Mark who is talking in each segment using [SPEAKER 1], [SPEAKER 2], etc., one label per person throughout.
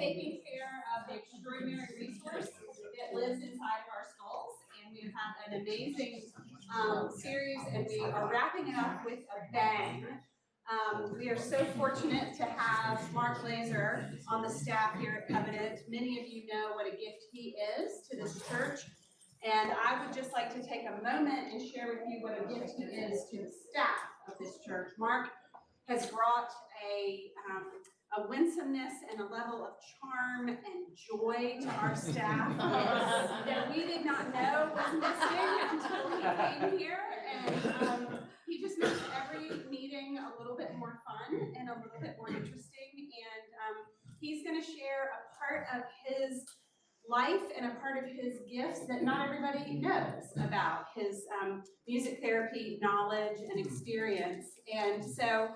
[SPEAKER 1] taking care of the extraordinary resource that lives inside of our skulls. And we've had an amazing series, and we are wrapping it up with a bang. We are so fortunate to have Mark Glaeser on the staff here at Covenant. Many of you know what a gift he is to this church. And I would just like to take a moment and share with you what a gift he is to the staff of this church. Mark has brought a winsomeness and a level of charm and joy to our staff that we did not know was missing until he came here. And he just makes every meeting a little bit more fun and a little bit more interesting. And he's going to share a part of his life and a part of his gifts that not everybody knows about, his music therapy knowledge and experience. And so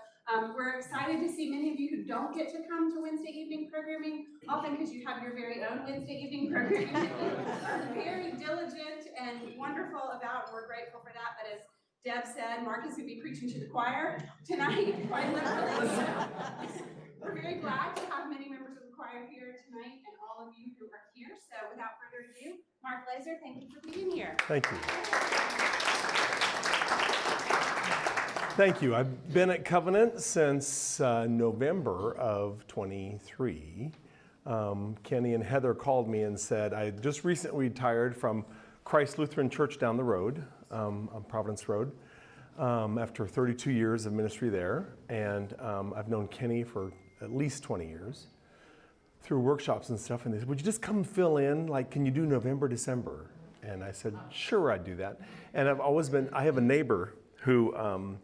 [SPEAKER 1] we're excited to see many of you who don't get to come to Wednesday evening programming, often because you have your very own Wednesday evening programming that you are very diligent and wonderful about, and we're grateful for that. But as Deb said, Mark is going to be preaching to the choir tonight, quite literally. So we're very glad to have many members of the choir here tonight and all of you who are here. So without further ado, Mark Glaeser, thank you for being here.
[SPEAKER 2] Thank you. Thank you. I've been at Covenant since November of 23. Kenny and Heather called me and said, I just recently retired from Christ Lutheran Church down the road, on Providence Road, after 32 years of ministry there. And I've known Kenny for at least 20 years through workshops and stuff. And they said, would you just come fill in? Like, can you do November, December? And I said, sure, I'd do that. And I have a neighbor who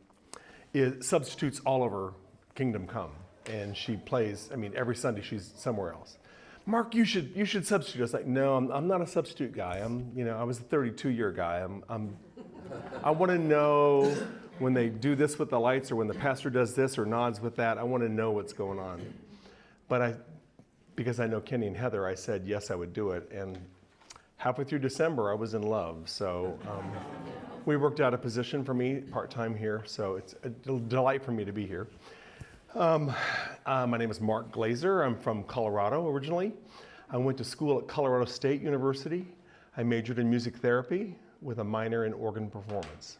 [SPEAKER 2] substitutes all over Kingdom Come. And she plays, every Sunday she's somewhere else. Mark, you should substitute. I was like, no, I'm not a substitute guy. I was a 32-year guy. I want to know when they do this with the lights, or when the pastor does this or nods with that. I want to know what's going on. But because I know Kenny and Heather, I said yes, I would do it. And halfway through December, I was in love. So we worked out a position for me part-time here. So it's a delight for me to be here. My name is Mark Glaeser. I'm from Colorado originally. I went to school at Colorado State University. I majored in music therapy with a minor in organ performance.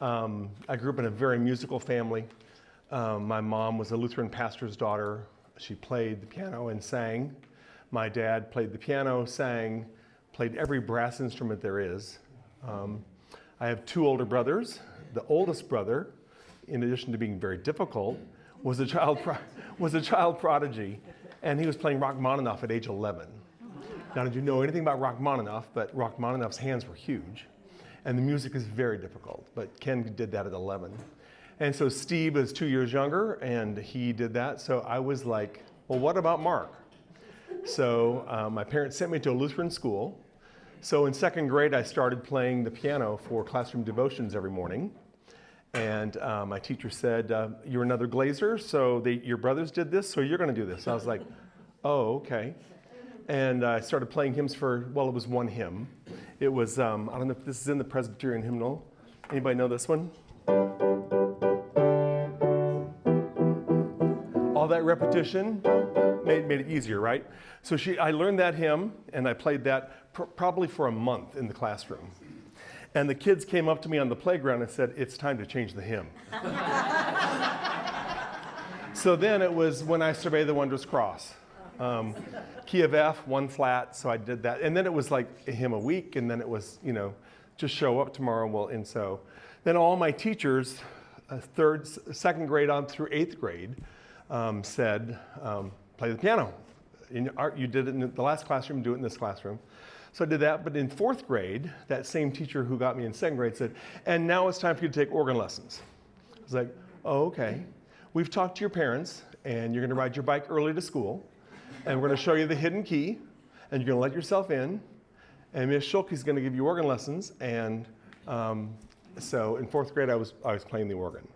[SPEAKER 2] I grew up in a very musical family. My mom was a Lutheran pastor's daughter. She played the piano and sang. My dad played the piano, sang, played every brass instrument there is. I have two older brothers. The oldest brother, in addition to being very difficult, was a child prodigy, and he was playing Rachmaninoff at age 11. Now, did you know anything about Rachmaninoff? But Rachmaninoff's hands were huge, and the music is very difficult. But Ken did that at 11. And so Steve is 2 years younger, and he did that. So I was like, well, what about Mark? So my parents sent me to a Lutheran school. So in second grade, I started playing the piano for classroom devotions every morning. And my teacher said, you're another Glaeser, so your brothers did this, so you're going to do this. I was like, oh, okay. And I started playing hymns it was one hymn. It was, I don't know if this is in the Presbyterian hymnal. Anybody know this one? All that repetition made it easier, right? So I learned that hymn, and I played that probably for a month in the classroom. And the kids came up to me on the playground and said, it's time to change the hymn. So then it was When I Survey the Wondrous Cross. Key of F, 1 flat, so I did that. And then it was like a hymn a week, and then it was, just show up tomorrow. And so then all my teachers, second grade on through 8th grade, said, play the piano. You did it in the last classroom, do it in this classroom. So I did that, but in 4th grade, that same teacher who got me in 2nd grade said, and now it's time for you to take organ lessons. I was like, oh, okay. We've talked to your parents, and you're gonna ride your bike early to school, and we're gonna show you the hidden key, and you're gonna let yourself in, and Miss Schulke's gonna give you organ lessons, and so in 4th grade, I was playing the organ.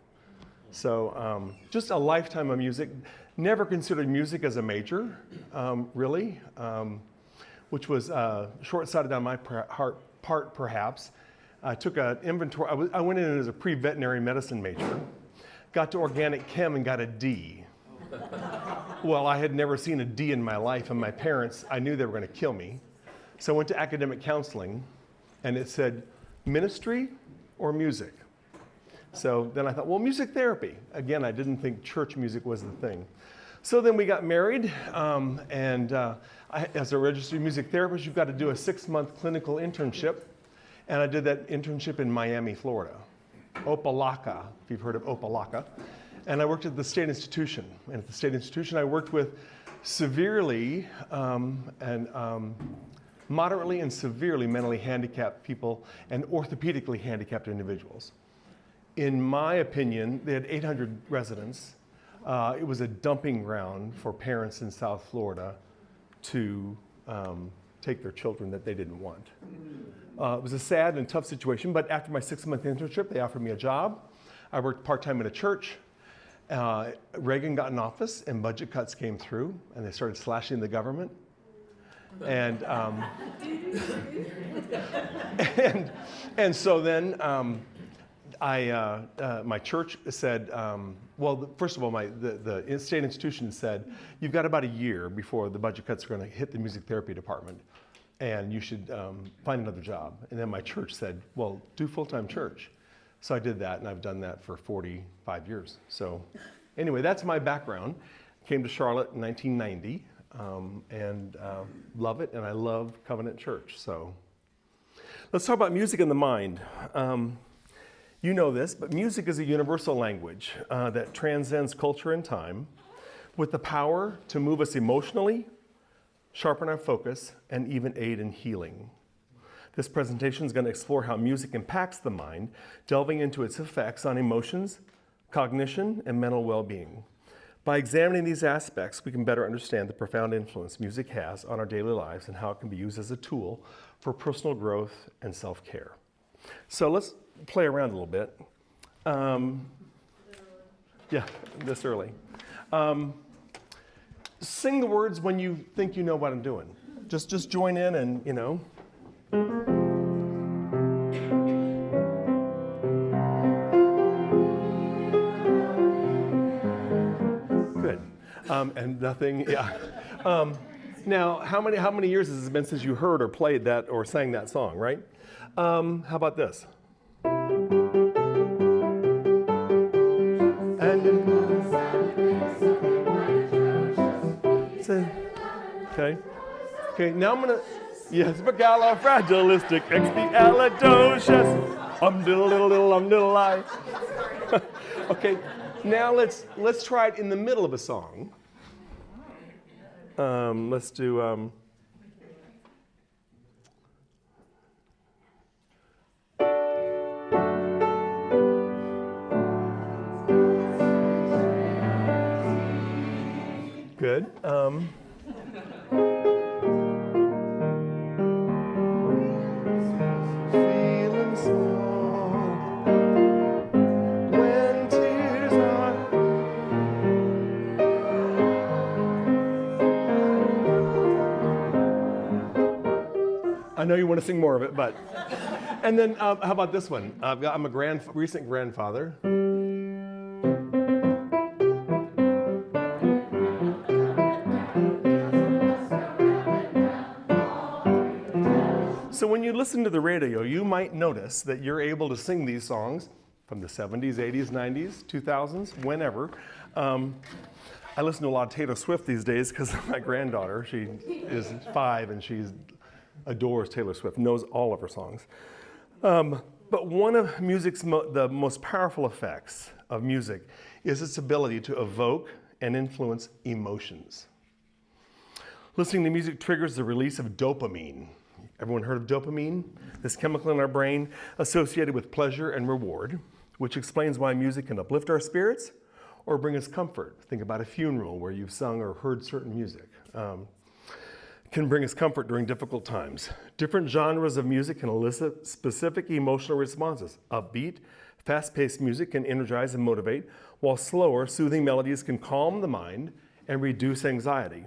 [SPEAKER 2] So just a lifetime of music. Never considered music as a major, really. Which was short-sighted on my part, perhaps. I took an inventory. I went in as a pre-veterinary medicine major, got to organic chem and got a D. Well, I had never seen a D in my life, and my parents, I knew they were going to kill me. So I went to academic counseling, and it said ministry or music. So then I thought, well, music therapy. Again, I didn't think church music was the thing. So then we got married, as a registered music therapist, you've got to do a 6-month clinical internship. And I did that internship in Miami, Florida. Opelika, if you've heard of Opelika. And I worked at the State Institution. And at the State Institution, I worked with severely moderately and severely mentally handicapped people and orthopedically handicapped individuals. In my opinion, they had 800 residents. It was a dumping ground for parents in South Florida to take their children that they didn't want. It was a sad and tough situation, but after my 6-month internship, they offered me a job. I worked part-time at a church. Reagan got in office and budget cuts came through and they started slashing the government. And so then my church said, first of all, the state institution said, you've got about a year before the budget cuts are going to hit the music therapy department, and you should find another job. And then my church said, well, do full-time church. So I did that, and I've done that for 45 years. So anyway, that's my background. Came to Charlotte in 1990, and love it, and I love Covenant Church. So let's talk about music and the mind. You know this, but music is a universal language that transcends culture and time with the power to move us emotionally, sharpen our focus, and even aid in healing. This presentation is going to explore how music impacts the mind, delving into its effects on emotions, cognition, and mental well-being. By examining these aspects, we can better understand the profound influence music has on our daily lives and how it can be used as a tool for personal growth and self-care. So let's play around a little bit. Yeah, this early. Sing the words when you think you know what I'm doing. Just join in and, you know. Good. And nothing, yeah. Now, how many years has it been since you heard or played that or sang that song, right? How about this? Okay, now I'm gonna, yes, fragilistic, expialidocious, diddle I. Okay, now let's try it in the middle of a song. Let's do, good. Feeling small when tears are. I know you want to sing more of it, but. And then how about this one? I'm a recent grandfather. So when you listen to the radio, you might notice that you're able to sing these songs from the 70s, 80s, 90s, 2000s, whenever. I listen to a lot of Taylor Swift these days because of my granddaughter. She is 5 and she adores Taylor Swift, knows all of her songs. But one of music's the most powerful effects of music is its ability to evoke and influence emotions. Listening to music triggers the release of dopamine. Everyone heard of dopamine? This chemical in our brain associated with pleasure and reward, which explains why music can uplift our spirits or bring us comfort. Think about a funeral where you've sung or heard certain music. Can bring us comfort during difficult times. Different genres of music can elicit specific emotional responses. Upbeat, fast-paced music can energize and motivate, while slower, soothing melodies can calm the mind and reduce anxiety.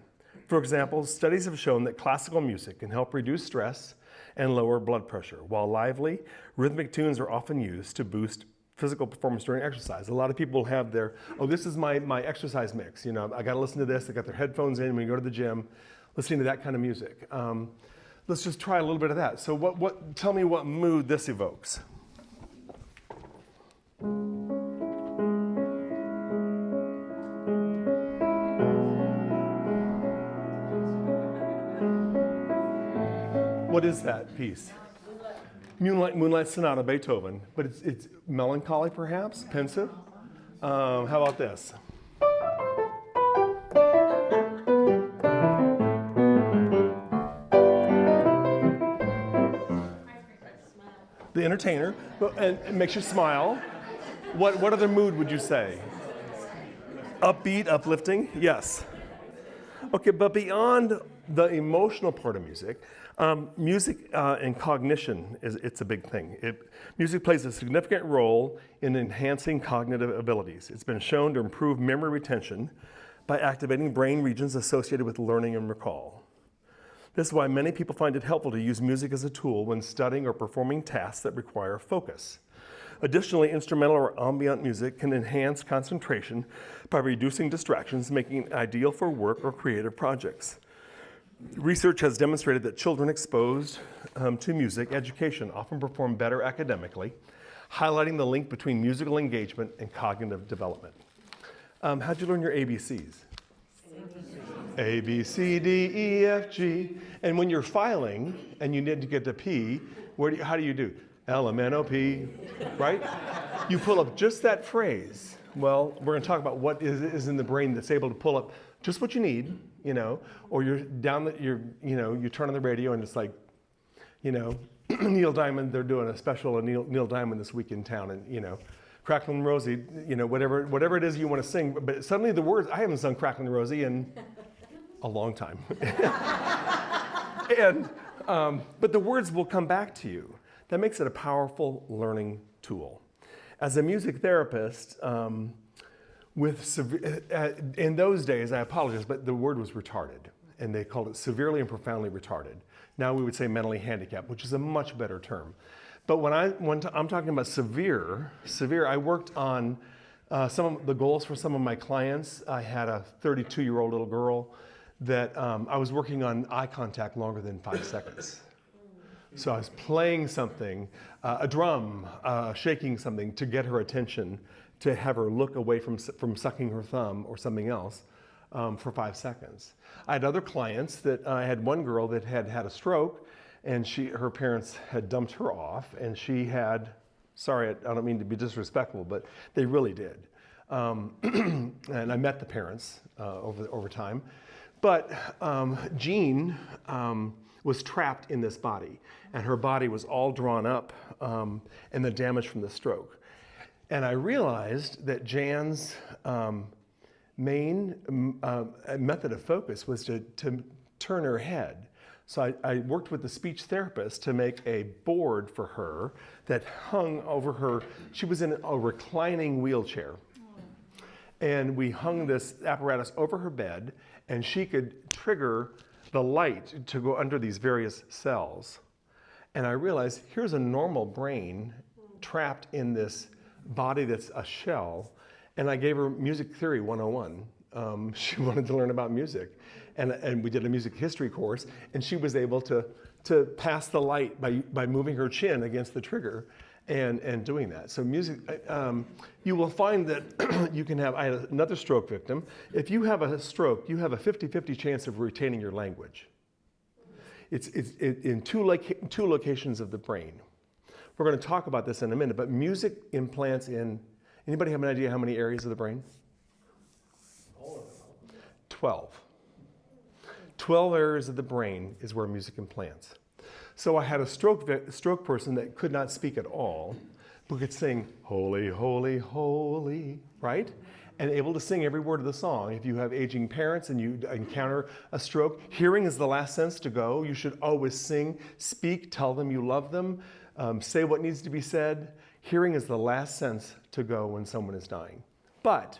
[SPEAKER 2] For example, studies have shown that classical music can help reduce stress and lower blood pressure, while lively, rhythmic tunes are often used to boost physical performance during exercise. A lot of people have their, oh, this is my exercise mix. You know, I got to listen to this. They got their headphones in when you go to the gym, listening to that kind of music. Let's just try a little bit of that. So tell me what mood this evokes. What is that piece? Moonlight Sonata, Beethoven, but it's melancholy perhaps, pensive. How about this? The Entertainer, and it makes you smile. What other mood would you say? Upbeat, uplifting, yes. Okay, but beyond the emotional part of music, music and cognition it's a big thing. Music plays a significant role in enhancing cognitive abilities. It's been shown to improve memory retention by activating brain regions associated with learning and recall. This is why many people find it helpful to use music as a tool when studying or performing tasks that require focus. Additionally, instrumental or ambient music can enhance concentration by reducing distractions, making it ideal for work or creative projects. Research has demonstrated that children exposed to music education often perform better academically, highlighting the link between musical engagement and cognitive development. How'd you learn your ABCs? A, B, C, D, E, F, G. And when you're filing and you need to get to P, how do you do? L, M, N, O, P, right? You pull up just that phrase. Well, we're going to talk about what is in the brain that's able to pull up just what you need, you know, or you turn on the radio and it's like, you know, Neil Diamond, they're doing a special of Neil Diamond this week in town, and, you know, Cracklin' Rosie, you know, whatever it is you want to sing, but suddenly the words, I haven't sung Cracklin' Rosie in a long time. But the words will come back to you. That makes it a powerful learning tool. As a music therapist, in those days, I apologize, but the word was retarded, and they called it severely and profoundly retarded. Now we would say mentally handicapped, which is a much better term. But when I'm talking about severe, I worked on some of the goals for some of my clients. I had a 32-year-old little girl that I was working on eye contact longer than 5 seconds. So I was playing something, a drum, shaking something to get her attention, to have her look away from sucking her thumb or something else for 5 seconds. I had other clients that I had one girl that had a stroke, and her parents had dumped her off, and she had, sorry, I don't mean to be disrespectful, but they really did. And I met the parents over time. But Jean was trapped in this body, and her body was all drawn up in the damage from the stroke. And I realized that Jan's main method of focus was to turn her head. So I worked with the speech therapist to make a board for her that hung over her. She was in a reclining wheelchair. And we hung this apparatus over her bed, and she could trigger the light to go under these various cells. And I realized here's a normal brain trapped in this body that's a shell. And I gave her Music Theory 101. She wanted to learn about music. And we did a music history course, and she was able to pass the light by moving her chin against the trigger and doing that. So music, you will find that you can have, I had another stroke victim. If you have a stroke, you have a 50-50 chance of retaining your language. It's in two locations of the brain. We're going to talk about this in a minute, but music implants in, anybody have an idea how many areas of the brain? 12. 12 areas of the brain is where music implants. So I had a stroke person that could not speak at all, but could sing "Holy, Holy, Holy," right? And able to sing every word of the song. If you have aging parents and you encounter a stroke, hearing is the last sense to go. You should always sing, speak, tell them you love them, say what needs to be said. Hearing is the last sense to go when someone is dying. But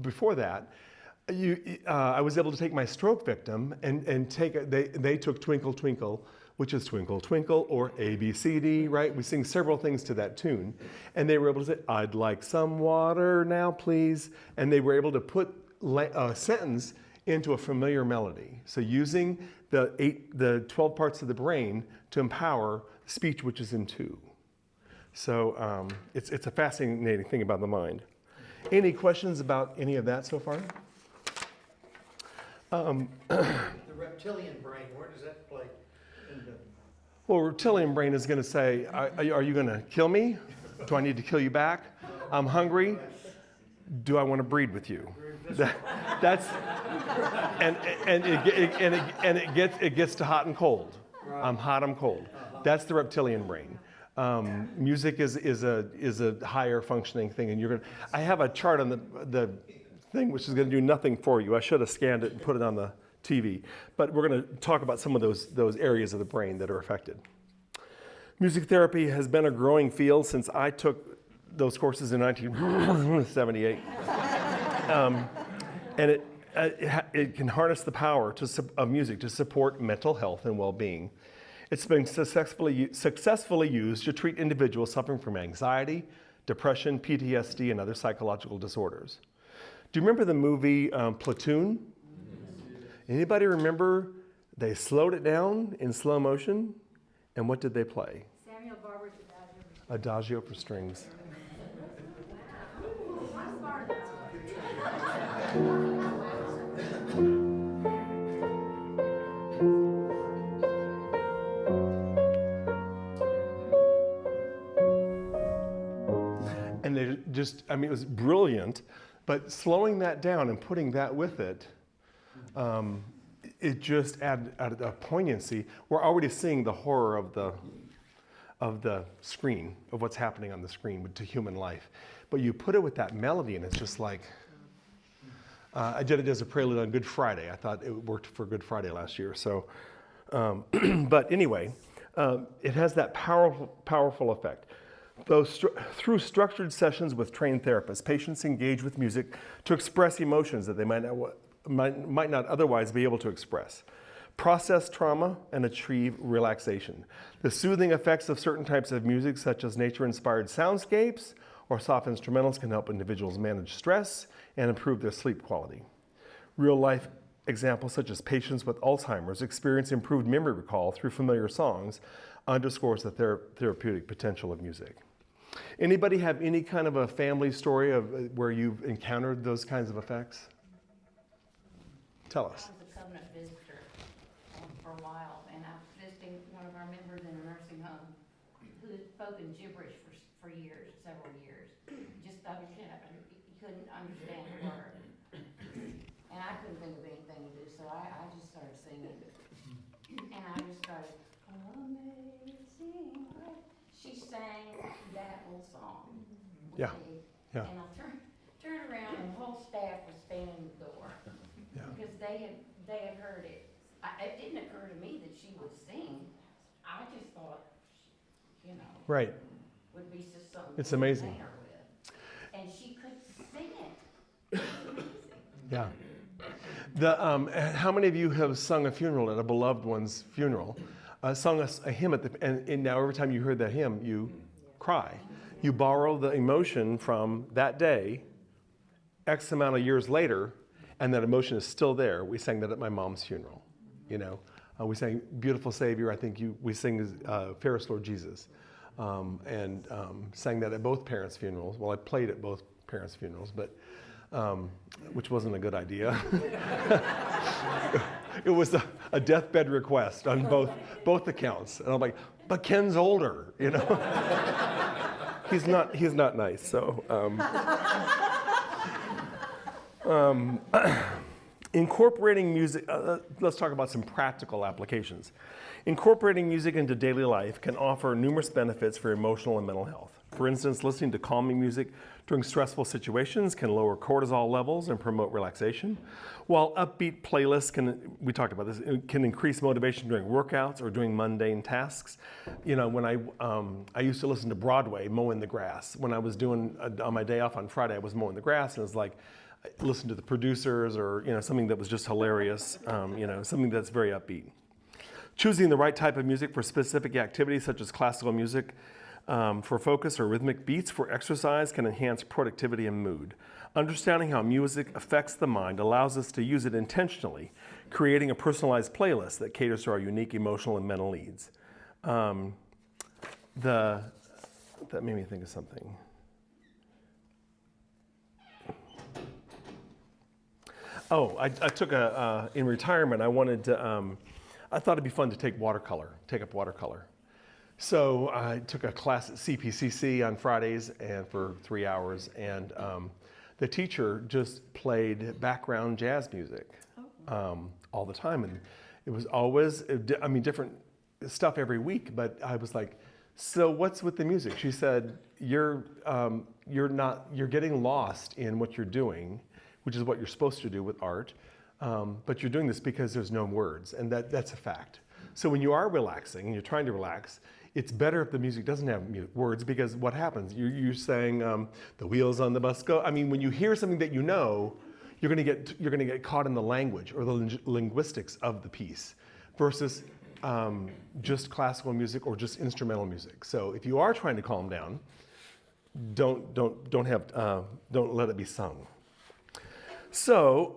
[SPEAKER 2] before that, I was able to take my stroke victim and they took Twinkle Twinkle which is Twinkle Twinkle or A, B, C, D, right? We sing several things to that tune. And they were able to say, I'd like some water now, please. And they were able to put a sentence into a familiar melody. So using the 12 parts of the brain to empower speech, which is in 2. So it's a fascinating thing about the mind. Any questions about any of that so far?
[SPEAKER 3] The reptilian brain, where does that play?
[SPEAKER 2] Well, reptilian brain is going to say, are you going to kill me? Do I need to kill you back? I'm hungry. Do I want to breed with you? That's it gets to hot and cold. I'm hot, I'm cold. That's the reptilian brain. Music is a higher functioning thing, and I have a chart on the thing which is going to do nothing for you. I should have scanned it and put it on the TV, but we're going to talk about some of those areas of the brain that are affected. Music therapy has been a growing field since I took those courses in 1978, and it can harness the power of music to support mental health and well-being. It's been successfully used to treat individuals suffering from anxiety, depression, PTSD, and other psychological disorders. Do you remember the movie Platoon? Anybody remember they slowed it down in slow motion? And what did they play?
[SPEAKER 4] Samuel Barber's
[SPEAKER 2] Adagio for strings. And they just, it was brilliant, but slowing that down and putting that with it, it just added a poignancy. We're already seeing the horror of the screen, of what's happening on the screen to human life. But you put it with that melody, and it's just like, I did it as a prelude on Good Friday. I thought it worked for Good Friday last year. So, but anyway, it has that powerful effect. Through structured sessions with trained therapists, patients engage with music to express emotions that they might not otherwise be able to express, process trauma, and achieve relaxation. The soothing effects of certain types of music, such as nature-inspired soundscapes or soft instrumentals, can help individuals manage stress and improve their sleep quality. Real-life examples, such as patients with Alzheimer's experience improved memory recall through familiar songs, underscores the therapeutic potential of music. Anybody have any kind of a family story of where you've encountered those kinds of effects? Tell us.
[SPEAKER 4] I was a covenant visitor for a while, and I was visiting one of our members in a nursing home who had spoken gibberish for years, several years. Just, you couldn't understand a word. And I couldn't think of anything to do, so I just started singing. And I just started, amazing grace. She sang that little song.
[SPEAKER 2] Yeah. Yeah.
[SPEAKER 4] And I turned around, and the whole staff was standing in the door.
[SPEAKER 2] Yeah.
[SPEAKER 4] Because they had heard it. It didn't occur to me that she would sing. I just thought,
[SPEAKER 2] Right.
[SPEAKER 4] would be just something.
[SPEAKER 2] It's amazing.
[SPEAKER 4] To sing her with. And she could sing it. It was amazing.
[SPEAKER 2] Yeah. How many of you have sung a funeral at a beloved one's funeral? Sung a hymn and now every time you heard that hymn, you cry. You borrow the emotion from that day, X amount of years later, and that emotion is still there. We sang that at my mom's funeral. We sang "Beautiful Savior." I think we sing "Fairest Lord Jesus," and sang that at both parents' funerals. Well, I played at both parents' funerals, but which wasn't a good idea. It was a deathbed request on both accounts, and I'm like, but Ken's older, He's not nice. So. Incorporating music, let's talk about some practical applications. Incorporating music into daily life can offer numerous benefits for emotional and mental health. For instance, listening to calming music during stressful situations can lower cortisol levels and promote relaxation, while upbeat playlists can increase motivation during workouts or doing mundane tasks. When I used to listen to Broadway mowing the grass. When I was on my day off on Friday, I was mowing the grass, and it was like, listen to the producers or something that was just hilarious, something that's very upbeat. Choosing the right type of music for specific activities, such as classical music for focus or rhythmic beats for exercise, can enhance productivity and mood. Understanding how music affects the mind allows us to use it intentionally, creating a personalized playlist that caters to our unique emotional and mental needs. That made me think of something. Oh, I took in retirement, I wanted to, I thought it'd be fun to take up watercolor. So I took a class at CPCC on Fridays and for 3 hours, and the teacher just played background jazz music all the time. And it was always, different stuff every week, but I was like, so what's with the music? She said, you're getting lost in what you're doing, which is what you're supposed to do with art, but you're doing this because there's no words, and that's a fact. So when you are relaxing and you're trying to relax, it's better if the music doesn't have words, because what happens? You're saying the wheels on the bus go. I mean, when you hear something that you know, you're going to get caught in the language or the linguistics of the piece, versus just classical music or just instrumental music. So if you are trying to calm down, don't let it be sung. So,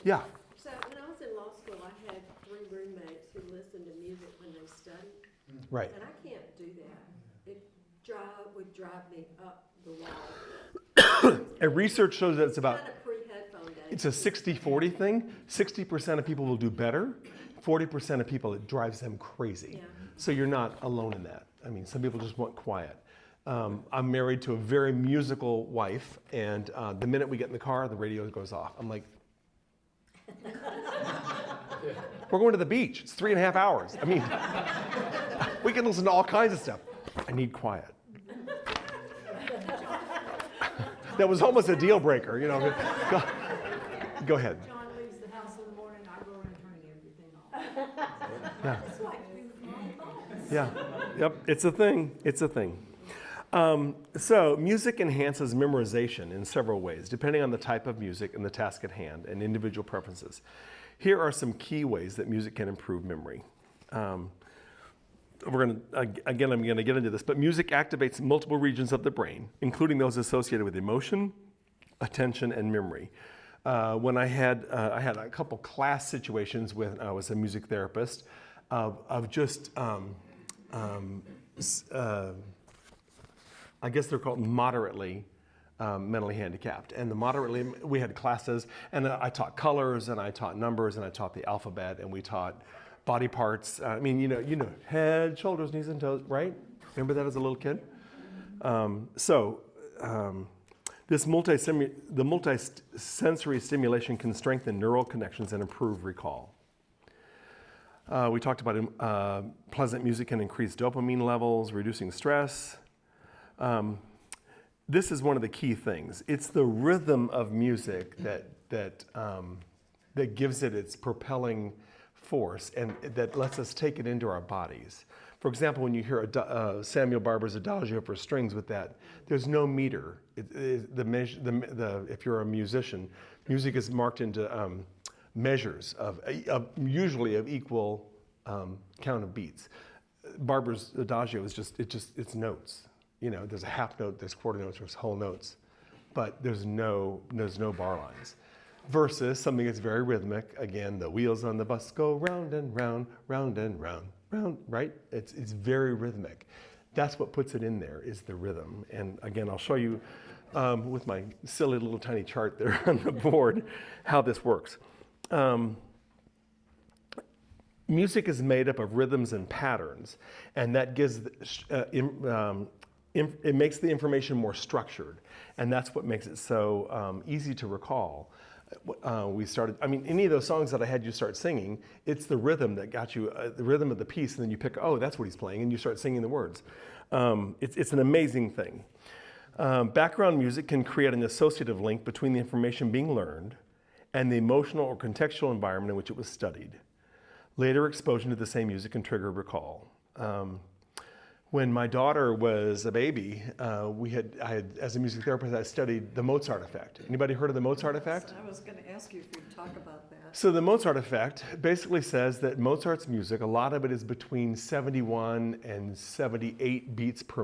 [SPEAKER 2] yeah.
[SPEAKER 5] So when I was in law school, I had 3 roommates who listened to music when they studied.
[SPEAKER 2] Right.
[SPEAKER 5] And I can't do that. It would drive me up the wall.
[SPEAKER 2] And research shows that it's about,
[SPEAKER 5] Kind of pre-headphone days.
[SPEAKER 2] it's a 60-40 thing. 60% of people will do better. 40% of people, it drives them crazy.
[SPEAKER 5] Yeah.
[SPEAKER 2] So you're not alone in that. I mean, some people just want quiet. I'm married to a very musical wife, and the minute we get in the car, the radio goes off. I'm like, we're going to the beach. It's 3.5 hours. I mean, we can listen to all kinds of stuff. I need quiet. That was almost a deal breaker, you know. Go ahead.
[SPEAKER 6] John leaves the house in the morning, I go around turning everything off.
[SPEAKER 2] Yeah.
[SPEAKER 5] It's like you.
[SPEAKER 2] Yeah. Yep. It's a thing. It's a thing. So music enhances memorization in several ways, depending on the type of music and the task at hand and individual preferences. Here are some key ways that music can improve memory. I'm going to get into this, but music activates multiple regions of the brain, including those associated with emotion, attention, and memory. When I had a couple class situations when I was a music therapist of just, I guess they're called moderately mentally handicapped. And the moderately, we had classes, and I taught colors, and I taught numbers, and I taught the alphabet, and we taught body parts. I mean, you know, head, shoulders, knees, and toes, right? Remember that as a little kid? This multi-sensory stimulation can strengthen neural connections and improve recall. We talked about pleasant music can increase dopamine levels, reducing stress. This is one of the key things. It's the rhythm of music that gives it its propelling force and that lets us take it into our bodies. For example, when you hear Samuel Barber's Adagio for strings with that, there's no meter. If you're a musician, music is marked into measures usually of equal count of beats. Barber's Adagio is it's notes. You know, there's a half note, there's quarter notes, there's whole notes, but there's no bar lines. Versus something that's very rhythmic. Again, the wheels on the bus go round and round, round and round, round, right? It's very rhythmic. That's what puts it in there, is the rhythm. And again, I'll show you with my silly little tiny chart there on the board how this works. Music is made up of rhythms and patterns, and that gives it makes the information more structured, and that's what makes it so easy to recall. Any of those songs that I had you start singing, it's the rhythm that got you, the rhythm of the piece, and then you pick, oh, that's what he's playing, and you start singing the words. It's an amazing thing. Background music can create an associative link between the information being learned and the emotional or contextual environment in which it was studied. Later exposure to the same music can trigger recall. When my daughter was a baby, I had, as a music therapist, I studied the Mozart effect. Anybody heard of the Mozart effect?
[SPEAKER 5] I was going to ask you if you'd talk about that.
[SPEAKER 2] So the Mozart effect basically says that Mozart's music, a lot of it is between 71 and 78 beats per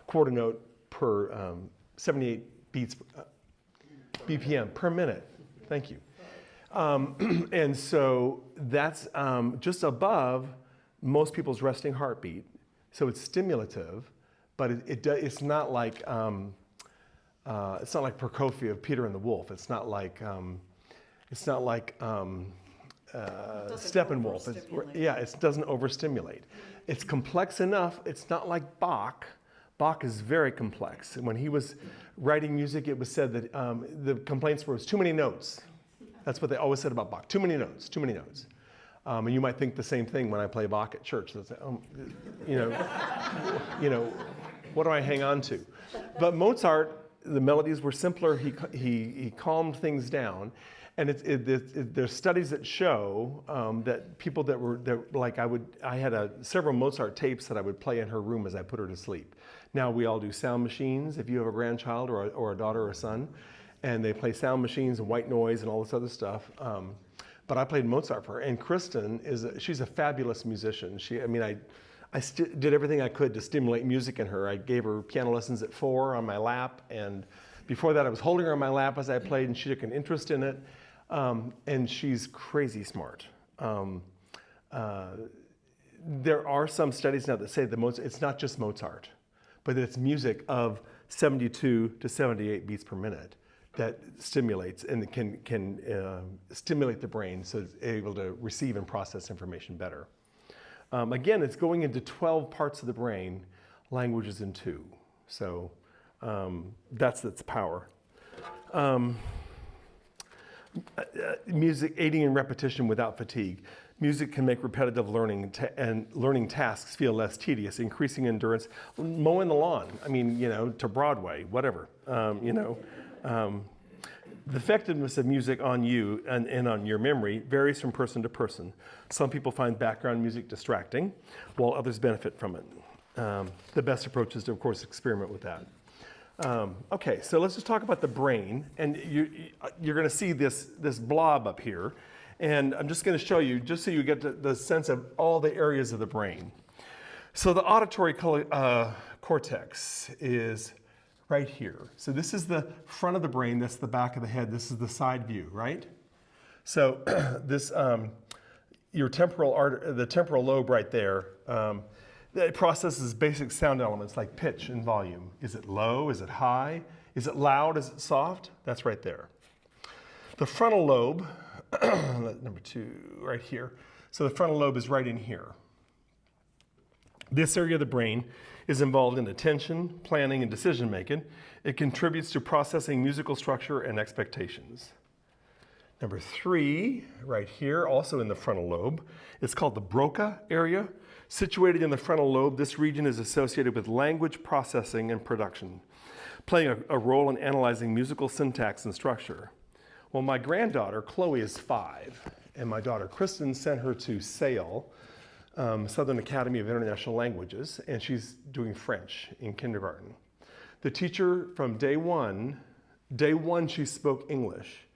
[SPEAKER 2] quarter note per 78 beats BPM per minute. Thank you. And so that's just above most people's resting heartbeat. So it's stimulative, but it's not like Prokofiev, Peter and the Wolf. It's not like Steppenwolf. It doesn't overstimulate. It's complex enough. It's not like Bach. Bach is very complex. And when he was writing music, it was said that the complaints were, it's too many notes. That's what they always said about Bach. Too many notes, too many notes. And you might think the same thing when I play Bach at church. That's, what do I hang on to? But Mozart, the melodies were simpler. He calmed things down. And there's studies that show that people I had several Mozart tapes that I would play in her room as I put her to sleep. Now we all do sound machines. If you have a grandchild or a daughter or a son, and they play sound machines and white noise and all this other stuff. But I played Mozart for her. And Kristen she's a fabulous musician. I did everything I could to stimulate music in her. I gave her piano lessons at 4 on my lap, and before that I was holding her on my lap as I played, and she took an interest in it. And she's crazy smart. There are some studies now that say that it's not just Mozart, but it's music of 72 to 78 beats per minute that stimulates and can stimulate the brain so it's able to receive and process information better. Again, it's going into 12 parts of the brain, language is in 2. So that's its power. Music aiding in repetition without fatigue. Music can make repetitive learning and learning tasks feel less tedious, increasing endurance. Mowing the lawn, to Broadway, whatever, The effectiveness of music on you and on your memory varies from person to person. Some people find background music distracting, while others benefit from it. The best approach is to, of course, experiment with that. Okay, so let's just talk about the brain, and you're going to see this blob up here, and I'm just going to show you, just so you get the sense of all the areas of the brain. So the auditory cortex is right here. So this is the front of the brain, that's the back of the head, this is the side view, right? So this, the temporal lobe right there, it processes basic sound elements like pitch and volume. Is it low? Is it high? Is it loud? Is it soft? That's right there. The frontal lobe, number 2, right here. So the frontal lobe is right in here. This area of the brain is involved in attention, planning, and decision making. It contributes to processing musical structure and expectations. Number 3, right here, also in the frontal lobe, it's called the Broca area. Situated in the frontal lobe, this region is associated with language processing and production, playing a role in analyzing musical syntax and structure. Well, my granddaughter, Chloe, is 5, and my daughter, Kristen, sent her to SAIL, Southern Academy of International Languages, and she's doing French in kindergarten. The teacher from day one she spoke English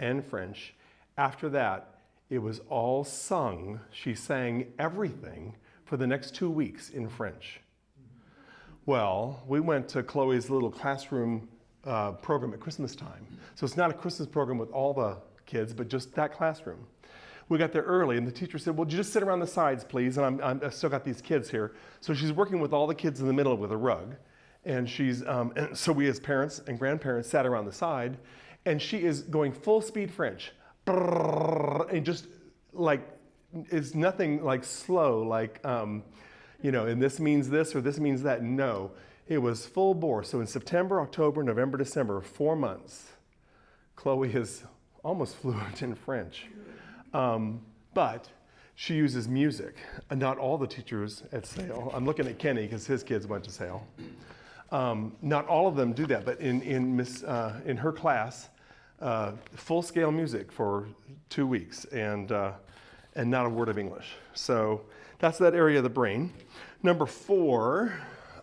[SPEAKER 2] and French. After that, it was all sung. She sang everything for the next 2 weeks in French. Well, we went to Chloe's little classroom program at Christmas time. So it's not a Christmas program with all the kids, but just that classroom. We got there early, and the teacher said, well, just sit around the sides, please, and I've still got these kids here. So she's working with all the kids in the middle with a rug, and and so we as parents and grandparents sat around the side, and she is going full speed French, and just like, it's nothing like slow, like, and this means this or this means that. No, it was full bore. So in September, October, November, December, 4 months, Chloe is almost fluent in French. But she uses music. And not all the teachers at SAIL, I'm looking at Kenny because his kids went to SAIL. Not all of them do that, but in her class, full-scale music for 2 weeks. And and not a word of English. So that's that area of the brain. Number 4,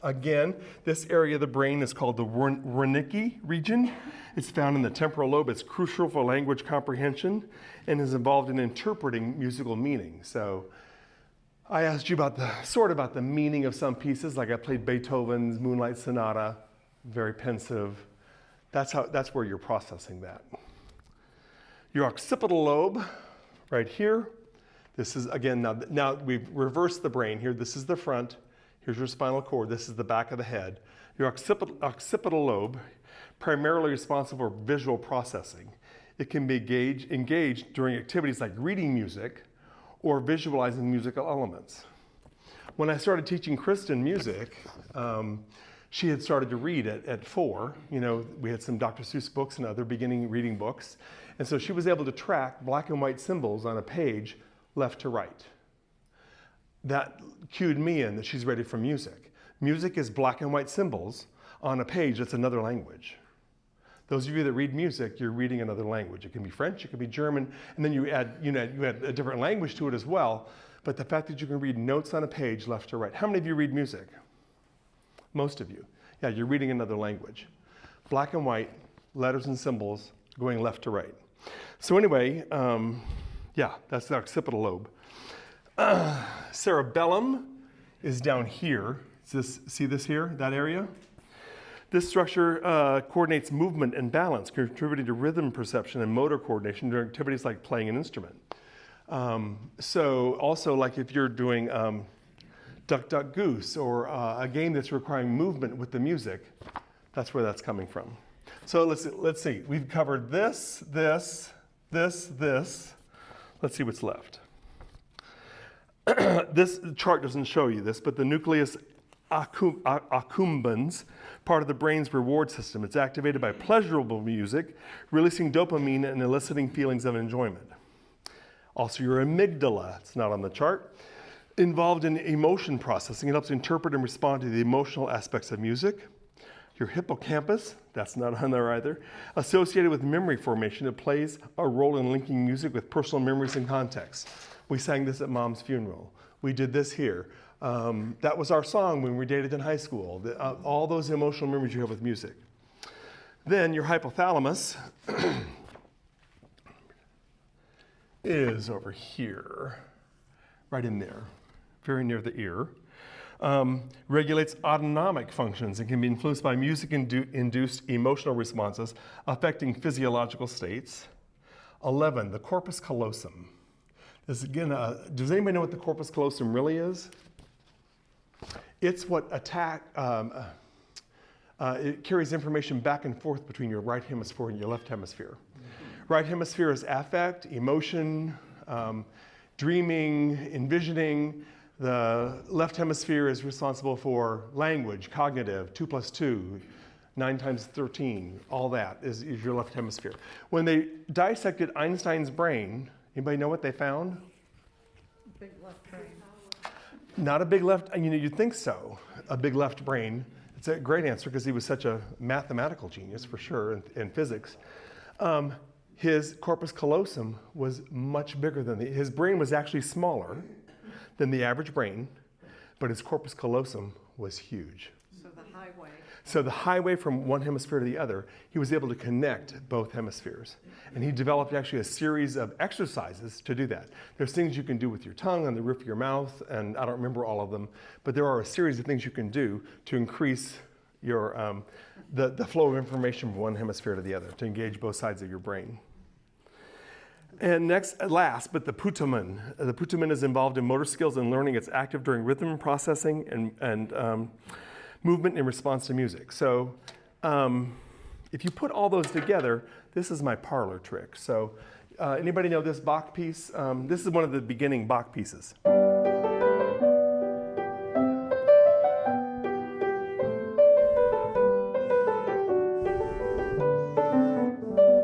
[SPEAKER 2] again, this area of the brain is called the Wernicke region. It's found in the temporal lobe. It's crucial for language comprehension and is involved in interpreting musical meaning. So I asked you about the meaning of some pieces, like I played Beethoven's Moonlight Sonata, very pensive. That's where you're processing that. Your occipital lobe, right here. This is, again, now we've reversed the brain here. This is the front. Here's your spinal cord. This is the back of the head. Your occipital lobe, primarily responsible for visual processing. It can be engaged during activities like reading music or visualizing musical elements. When I started teaching Kristen music, she had started to read at 4. You know, we had some Dr. Seuss books and other beginning reading books. And so she was able to track black and white symbols on a page left to right. That cued me in that she's ready for music. Music is black and white symbols on a page that's another language. Those of you that read music, you're reading another language. It can be French, it can be German, and then you add a different language to it as well. But the fact that you can read notes on a page left to right. How many of you read music? Most of you. Yeah, you're reading another language. Black and white, letters and symbols going left to right. So anyway, yeah, that's the occipital lobe. Cerebellum is down here. See this here, that area? This structure coordinates movement and balance, contributing to rhythm perception and motor coordination during activities like playing an instrument. So also, like if you're doing Duck, Duck, Goose, or a game that's requiring movement with the music, that's where that's coming from. So let's see. We've covered this. Let's see what's left. This chart doesn't show you this, but the nucleus accumbens, part of the brain's reward system. It's activated by pleasurable music, releasing dopamine and eliciting feelings of enjoyment. Also, your amygdala, it's not on the chart, involved in emotion processing. It helps interpret and respond to the emotional aspects of music. Your hippocampus, that's not on there either, associated with memory formation. It plays a role in linking music with personal memories and context. We sang this at Mom's funeral. We did this here. That was our song when we dated in high school. All those emotional memories you have with music. Then your hypothalamus is over here, right in there, very near the ear. Regulates autonomic functions and can be influenced by music-induced emotional responses affecting physiological states. 11, the corpus callosum. This again, does anybody know what the corpus callosum really is? It's what it carries information back and forth between your right hemisphere and your left hemisphere. Right hemisphere is affect, emotion, dreaming, envisioning. The left hemisphere is responsible for language, cognitive, 2 + 2, 9 × 13, all that is your left hemisphere. When they dissected Einstein's brain, anybody know what they found?
[SPEAKER 6] Big left brain.
[SPEAKER 2] Not a big left, you'd think so, a big left brain. It's a great answer because he was such a mathematical genius for sure in physics. His corpus callosum was much bigger than his brain was actually smaller than the average brain, but his corpus callosum was huge.
[SPEAKER 6] So the highway.
[SPEAKER 2] So the highway from one hemisphere to the other, he was able to connect both hemispheres. And he developed actually a series of exercises to do that. There's things you can do with your tongue on the roof of your mouth, and I don't remember all of them, but there are a series of things you can do to increase your the flow of information from one hemisphere to the other, to engage both sides of your brain. And last, but the putamen. The putamen is involved in motor skills and learning. It's active during rhythm processing and movement in response to music. So if you put all those together, this is my parlor trick. So anybody know this Bach piece? This is one of the beginning Bach pieces.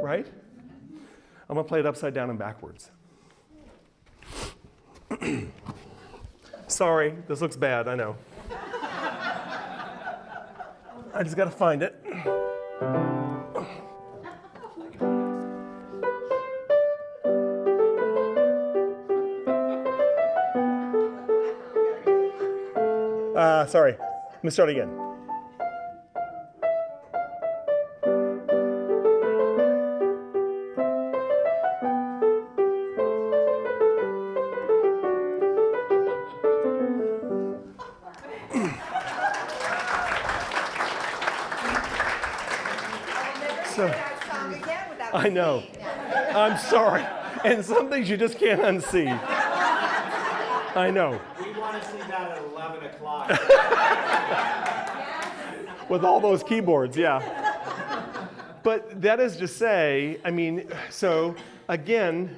[SPEAKER 2] Right? I'm gonna play it upside down and backwards. Sorry, this looks bad, I know. I just gotta find it. Sorry. Let me start again. I know. I'm sorry. And some things you just can't unsee. I know.
[SPEAKER 3] We want to see that at 11 o'clock.
[SPEAKER 2] With all those keyboards, yeah. But that is to say, I mean, so again,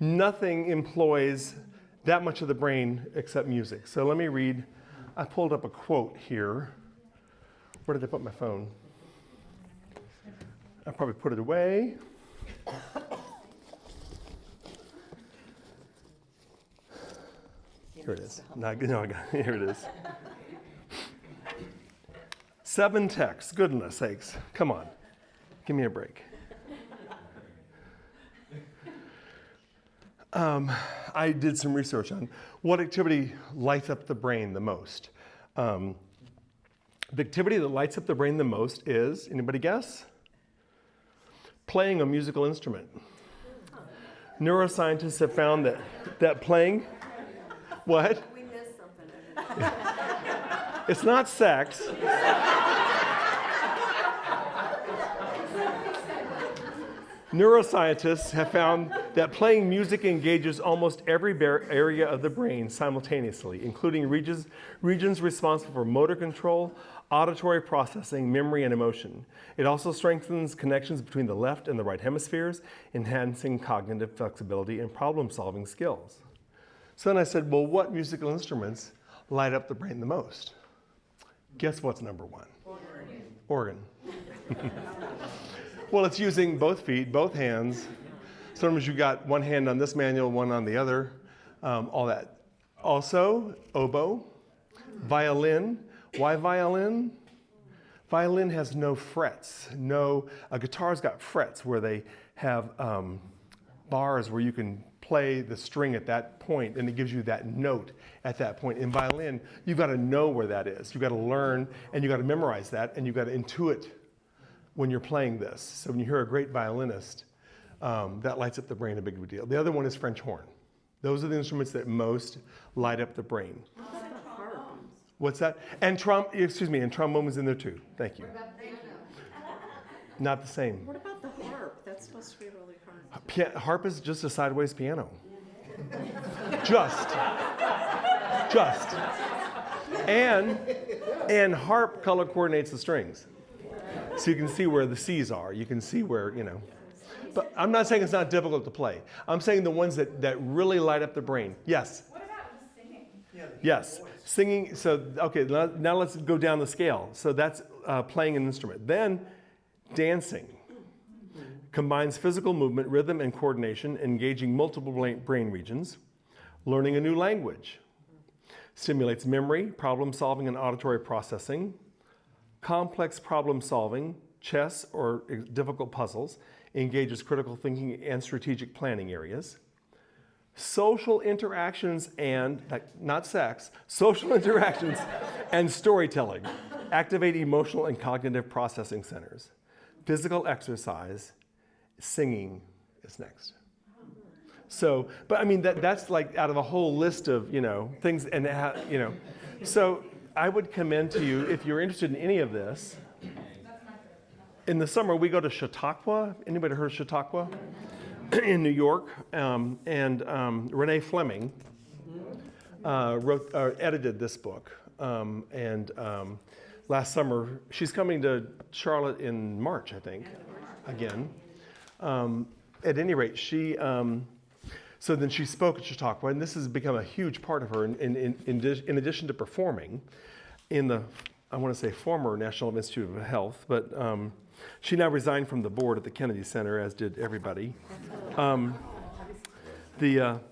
[SPEAKER 2] nothing employs that much of the brain except music. So let me read. I pulled up a quote here. Where did I put my phone? I probably put it away. Here it is. No, I got it. Here it is. 7 texts. Goodness sakes. Come on. Give me a break. I did some research on what activity lights up the brain the most. The activity that lights up the brain the most is, anybody guess? Playing a musical instrument. Neuroscientists have found that playing, what?
[SPEAKER 5] We missed something.
[SPEAKER 2] It's not sex. Neuroscientists have found that playing music engages almost every area of the brain simultaneously, including regions responsible for motor control, auditory processing, memory, and emotion. It also strengthens connections between the left and the right hemispheres, enhancing cognitive flexibility and problem-solving skills. So then I said, well, what musical instruments light up the brain the most? Guess what's number one? Organ. Well, it's using both feet, both hands. Sometimes you got one hand on this manual, one on the other, all that. Also, oboe, violin. Why violin? Violin has no frets. A guitar's got frets where they have bars where you can play the string at that point, and it gives you that note at that point. In violin, you've got to know where that is. You've got to learn, and you've got to memorize that, and you've got to intuit when you're playing this. So when you hear a great violinist, that lights up the brain a big deal. The other one is French horn. Those are the instruments that most light up the brain. What's that? And trombone was in there too. Thank you. Not the same.
[SPEAKER 6] What about the harp? That's supposed to be really hard.
[SPEAKER 2] Harp is just a sideways piano. Just. And harp color coordinates the strings. So you can see where the C's are. You can see where, But I'm not saying it's not difficult to play. I'm saying the ones that really light up the brain. Yes?
[SPEAKER 1] What about singing?
[SPEAKER 2] Yes. Singing. So, okay, now let's go down the scale. So that's playing an instrument. Then dancing. Combines physical movement, rhythm, and coordination, engaging multiple brain regions. Learning a new language. Stimulates memory, problem solving, and auditory processing. Complex problem solving, chess or difficult puzzles, engages critical thinking and strategic planning areas. Social interactions and, not sex, social interactions and storytelling activate emotional and cognitive processing centers. Physical exercise, singing is next. So, but I mean, that's like out of a whole list of, things, and, so I would commend to you, if you're interested in any of this, in the summer we go to Chautauqua. Anybody heard of Chautauqua? In New York. And Renee Fleming edited this book. Last summer, she's coming to Charlotte in March, I think, again. At any rate, so then she spoke at Chautauqua, and this has become a huge part of her in addition to performing in the, I want to say, former National Institute of Health, but she now resigned from the board at the Kennedy Center, as did everybody. It's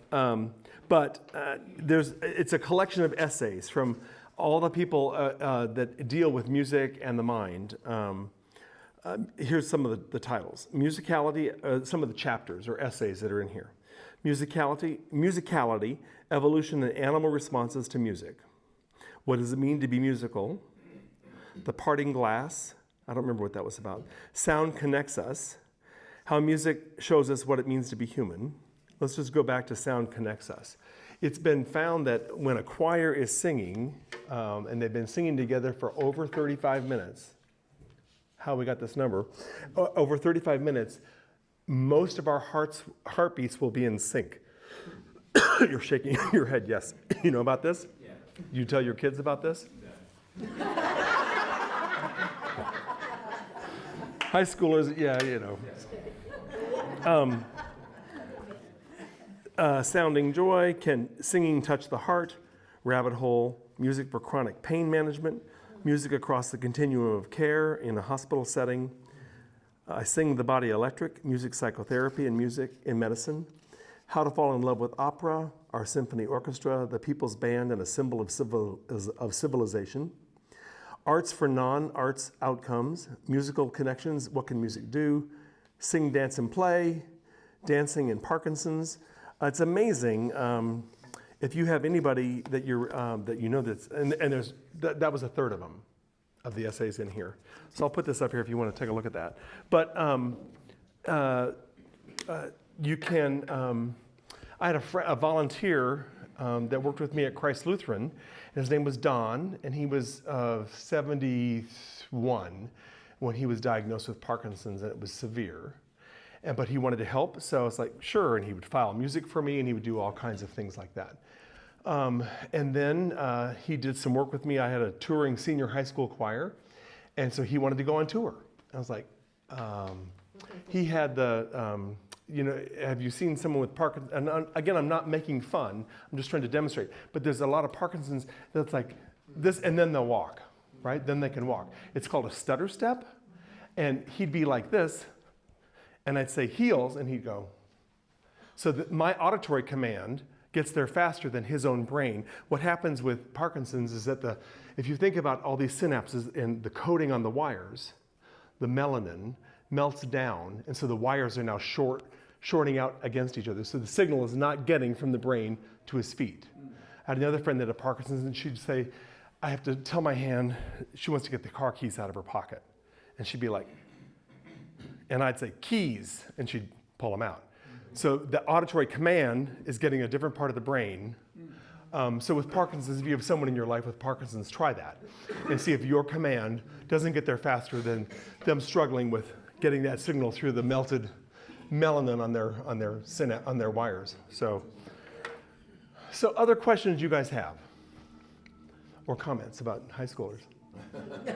[SPEAKER 2] a collection of essays from all the people that deal with music and the mind. Here's some of the titles. Musicality, some of the chapters or essays that are in here. Musicality, evolution and animal responses to music. What does it mean to be musical? The parting glass. I don't remember what that was about. Sound connects us. How music shows us what it means to be human. Let's just go back to sound connects us. It's been found that when a choir is singing, and they've been singing together for over 35 minutes, how we got this number, over 35 minutes, most of our heartbeats will be in sync. You're shaking your head, yes. You know about this? Yeah. You tell your kids about this? Yeah. High schoolers, yeah, you know. Sounding joy, can singing touch the heart? Rabbit hole, music for chronic pain management, music across the continuum of care in a hospital setting. I sing the body electric, music psychotherapy and music in medicine. How to fall in love with opera, our symphony orchestra, the people's band, and a symbol of civilization. Arts for non-arts outcomes, musical connections, what can music do? Sing, dance, and play, dancing and Parkinson's. It's amazing if you have anybody that you know that's, and there's, that was a third of them, of the essays in here. So I'll put this up here if you want to take a look at that. But you can, I had a volunteer that worked with me at Christ Lutheran. His name was Don, and he was 71 when he was diagnosed with Parkinson's, and it was severe. But he wanted to help, so I was like, sure, and he would file music for me, and he would do all kinds of things like that. And then he did some work with me. I had a touring senior high school choir, and so he wanted to go on tour. I was like, he had the, you know, have you seen someone with Parkinson's? And again, I'm not making fun. I'm just trying to demonstrate. But there's a lot of Parkinson's that's like this, and then they'll walk, right? Then they can walk. It's called a stutter step. And he'd be like this, and I'd say heels, and he'd go. So my auditory command gets there faster than his own brain. What happens with Parkinson's is that if you think about all these synapses and the coating on the wires, the melanin melts down, and so the wires are now shorting out against each other. So the signal is not getting from the brain to his feet. I had another friend that had Parkinson's, and she'd say, I have to tell my hand, she wants to get the car keys out of her pocket. And she'd be like, and I'd say, keys, and she'd pull them out. So the auditory command is getting a different part of the brain. So with Parkinson's, if you have someone in your life with Parkinson's, try that and see if your command doesn't get there faster than them struggling with getting that signal through the melted melanin on their wires. So other questions you guys have or comments about high schoolers?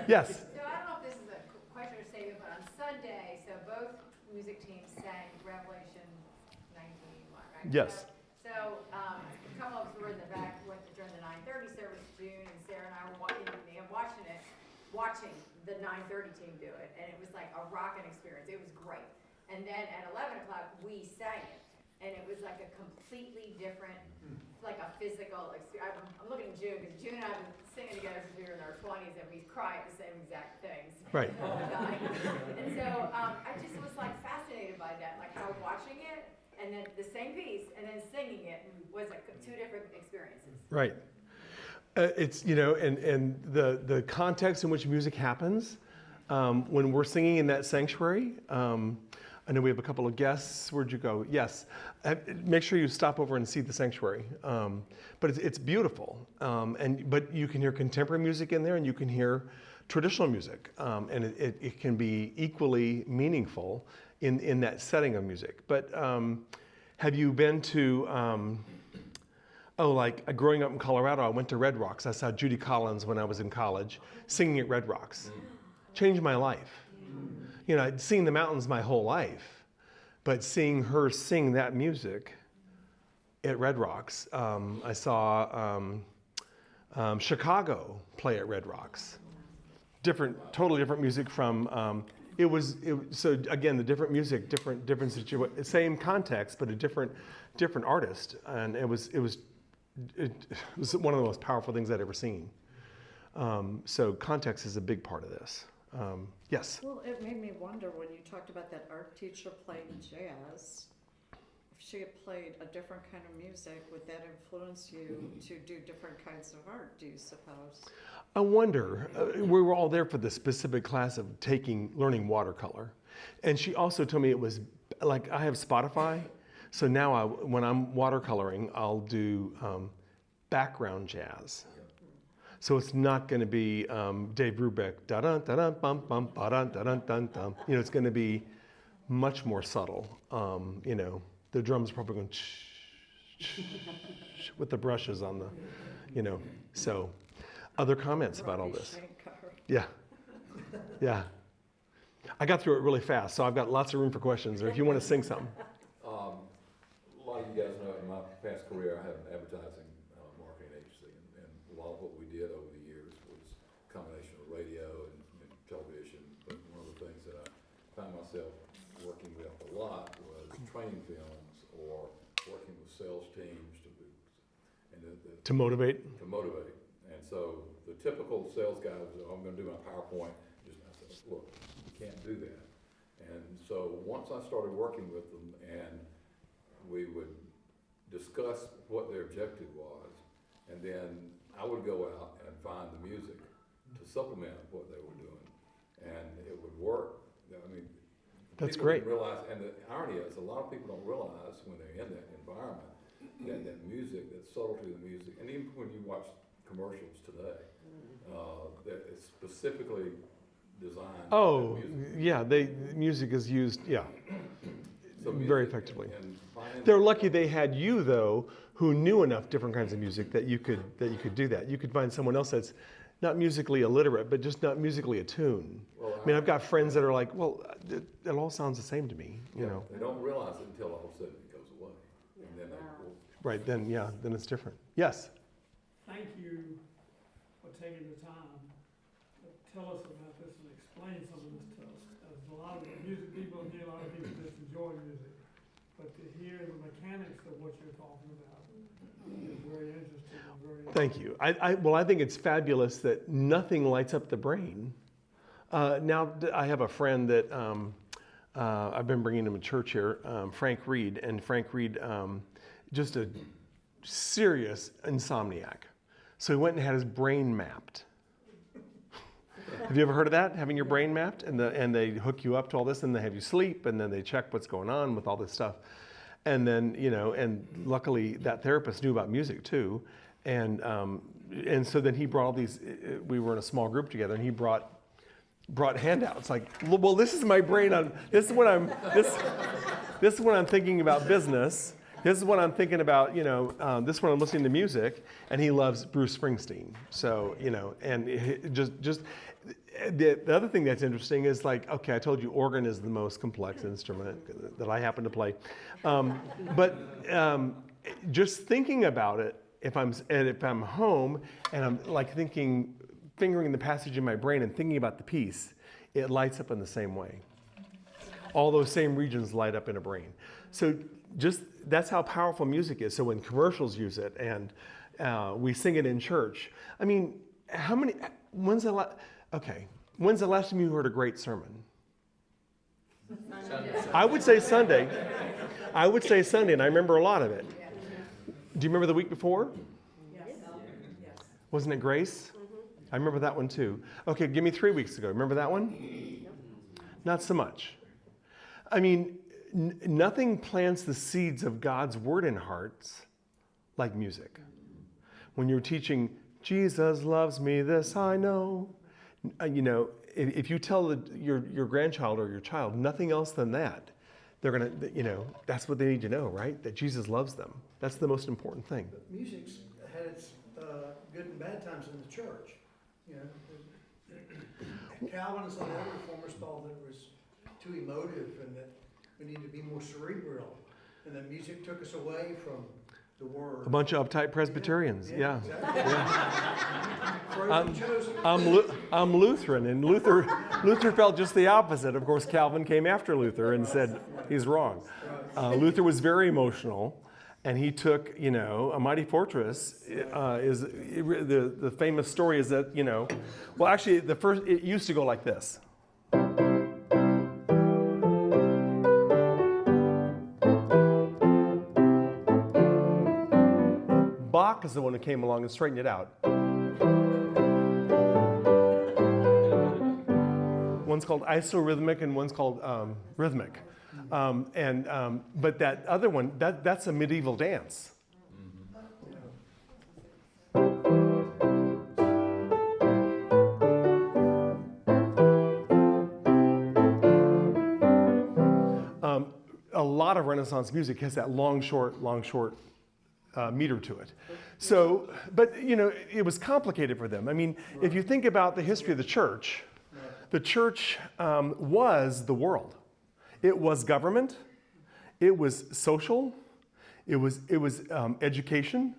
[SPEAKER 2] Yes.
[SPEAKER 7] So I don't know if this is a question or statement, but on Sunday, so both music teams sang Revelation 19, right?
[SPEAKER 2] Yes.
[SPEAKER 7] So a couple of us were in the back during the 9:30 service, June and Sarah and I were watching the 9:30 team do it, and it was like a rocking experience. It was great. And then at 11 o'clock, we sang it, and it was like a completely different, like a physical experience. I'm looking at June, because June and I have been singing together since we were in our 20s, and we cry at the same exact things.
[SPEAKER 2] Right.
[SPEAKER 7] All the time. And so I just was like fascinated by that, like how watching it, and then the same piece, and then singing it was like two different experiences.
[SPEAKER 2] Right. It's, you know, and the context in which music happens, when we're singing in that sanctuary, I know we have a couple of guests. Where'd you go? Yes. Make sure you stop over and see the sanctuary. But it's beautiful. But you can hear contemporary music in there, and you can hear traditional music. And it can be equally meaningful in that setting of music. But have you been to, growing up in Colorado, I went to Red Rocks. I saw Judy Collins when I was in college singing at Red Rocks. Changed my life. You know, I'd seen the mountains my whole life, but seeing her sing that music at Red Rocks, I saw Chicago play at Red Rocks. Totally different music from, so again, the different music, different situation, same context, but a different artist. And it was one of the most powerful things I'd ever seen. So context is a big part of this. Yes?
[SPEAKER 5] Well, it made me wonder when you talked about that art teacher playing jazz.
[SPEAKER 8] if she had played a different kind of music, would that influence you to do different kinds of art, do you suppose?
[SPEAKER 2] I wonder, we were all there for the specific class of learning watercolor. And she also told me it was, like, I have Spotify, so now when I'm watercoloring, I'll do background jazz. So it's not going to be Dave Brubeck, da-dun, da-dun, bum, bum, ba-dun, da-dun, dun, dun. You know, it's going to be much more subtle. You know, the drums are probably going with the brushes on the, you know. So, other comments about all this? Yeah, yeah. I got through it really fast, so I've got lots of room for questions, or if you want to sing something.
[SPEAKER 9] A lot of you guys know in my past career, I had an advertising marketing agency, and a lot of what we did over the years was a combination of radio and television. But one of the things that I found myself working with a lot was training films or working with sales teams
[SPEAKER 2] To motivate?
[SPEAKER 9] To motivate. And so the typical sales guy was, oh, I'm going to do my PowerPoint. I said, look, you can't do that. And so once I started working with them and we would discuss what their objective was, and then I would go out and find the music to supplement what they were doing. And it would work. I mean,
[SPEAKER 2] that's
[SPEAKER 9] people
[SPEAKER 2] great.
[SPEAKER 9] didn't realize, and the irony is, a lot of people don't realize when they're in that environment that music, that subtlety of the music, and even when you watch commercials today, that it's specifically designed.
[SPEAKER 2] Oh,
[SPEAKER 9] for that music.
[SPEAKER 2] yeah, music is used,
[SPEAKER 9] So
[SPEAKER 2] very
[SPEAKER 9] music
[SPEAKER 2] effectively.
[SPEAKER 9] and finding-
[SPEAKER 2] They're lucky they had you, though, who knew enough different kinds of music that you could do that. You could find someone else that's not musically illiterate, but just not musically attuned.
[SPEAKER 9] Well,
[SPEAKER 2] I mean, I've got friends that are like, well, it all sounds the same to me, you know.
[SPEAKER 9] They don't realize it until all of a sudden it goes away. And then
[SPEAKER 2] Right, then it's different. Yes?
[SPEAKER 10] Thank you for taking the time to tell us about this and explain some of this to us. As a lot of music people here, a lot of people just enjoy music. But to hear the mechanics of what you're talking about is very interesting and very
[SPEAKER 2] Thank you. Well, I think it's fabulous that nothing lights up the brain. Now, I have a friend that I've been bringing him to church here, Frank Reed. And Frank Reed, just a serious insomniac. So he went and had his brain mapped. Have you ever heard of that? Having your brain mapped? And they hook you up to all this, and they have you sleep, and then they check what's going on with all this stuff. And then, you know, and luckily that therapist knew about music too. And so then he brought all these, we were in a small group together, and he brought handouts like, well, this is my brain on, this is when I'm thinking about business. This is when I'm thinking about, you know, this is when I'm listening to music, and he loves Bruce Springsteen. So, you know, and the other thing that's interesting is, like, okay, I told you organ is the most complex instrument that I happen to play. But just thinking about it, if I'm home and I'm like fingering the passage in my brain and thinking about the piece, it lights up in the same way. All those same regions light up in a brain. So that's how powerful music is. So when commercials use it and we sing it in church, I mean, when's the last time you heard a great sermon? Sunday. I would say Sunday, and I remember a lot of it. Do you remember the week before?
[SPEAKER 5] Yes.
[SPEAKER 2] Wasn't it Grace? Mm-hmm. I remember that one too. Okay, give me 3 weeks ago. Remember that one? Not so much. I mean, nothing plants the seeds of God's word in hearts like music. When you're teaching, Jesus loves me, this I know. You know, if you tell your grandchild or your child nothing else than that, they're gonna, you know, that's what they need to know, right? That Jesus loves them. That's the most important thing.
[SPEAKER 3] But music's had its good and bad times in the church. You know, Calvinists and other reformers thought that it was too emotive and that we need to be more cerebral, and that music took us away from the word.
[SPEAKER 2] A bunch of uptight Presbyterians, yeah.
[SPEAKER 3] Exactly.
[SPEAKER 2] I'm Lutheran, and Luther felt just the opposite. Of course, Calvin came after Luther and said he's wrong. Luther was very emotional, and he took, you know, A Mighty Fortress. The famous story is that, you know, well, actually, it used to go like this. the one who came along and straightened it out. One's called isorhythmic and one's called rhythmic. But that other one, that's a medieval dance. A lot of Renaissance music has that long, short meter to it. So, but it was complicated for them. I mean, if you think about the history of the church was the world. It was government. It was social. It was education.